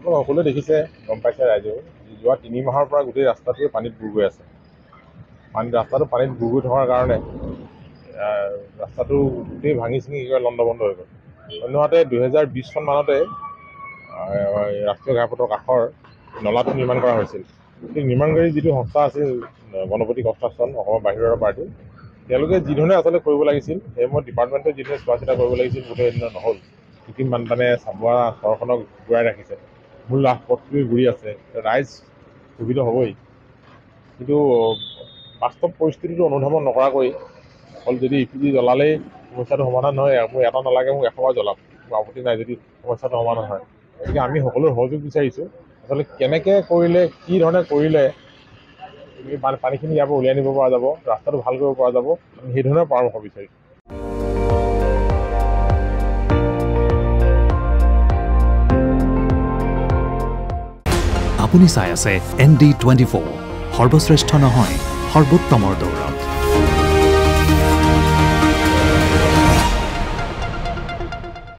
সকলোৱে দেখিছে, গম পাইছে ৰাইজেও, যোৱা 3 মাহৰ পৰা গোটেই ৰাস্তাটোৱে পানীত বুৰ গৈ আছে। ৰাস্তাটো পানীত বুৰ গৈ থকাৰ কাৰণে ৰাস্তাটো গোটেই ভাঙি চিঙি লণ্ডভণ্ড হৈ গ'ল। অন্যহাতে 2020 চন মানতে ৰাষ্ট্ৰীয় ঘাইপথৰ কাষৰ নলাটো নিৰ্মাণ কৰা হৈছিল। সেই নিৰ্মাণকাৰী যিটো সংস্থা আছিল, গণপতি কনষ্ট্ৰাকশ্যন, অসমৰ বাহিৰৰ পাৰ্টি, তেওঁলোকে যিধৰণে আচলতে কৰিব লাগিছিল, সেই সময়ত ডিপাৰ্টমেণ্টে যিধৰণে চোৱা চিতা কৰিব লাগিছিল, গোটেই সেইদিনা নহ'ল। কৃত্ৰিম বানপানীয়ে চাবুৱা চহৰখনক ঘূৰাই ৰাখিছে, মূল ৰাজপথটোৱে ঘূৰি আছে, ৰাইজ সুবিধা হ'বই। কিন্তু বাস্তৱ পৰিস্থিতিটো অনুধাৱন নকৰাকৈ অকল যদি ইপিজি জ্বলালেই সমস্যাটো সমাধান হয়, মোৰ এটা নালাগে, মোক 100 বাৰ জ্বলাম, মোৰ আপত্তি নাই যদি সমস্যাটো সমাধান হয়। গতিকে আমি সকলোৰে সহযোগ বিচাৰিছোঁ, আচলতে কেনেকৈ কৰিলে, কি ধৰণে কৰিলে পানীখিনি ইয়াৰ পৰা উলিয়াই নিব পৰা যাব, ৰাস্তাটো ভাল কৰিব পৰা যাব, আমি সেই ধৰণৰ পৰামৰ্শ বিচাৰিছোঁ। আপুনি চাই আছে ND24, সৰ্বশ্ৰেষ্ঠ নহয়, সৰ্বোত্তমৰ দৌৰত।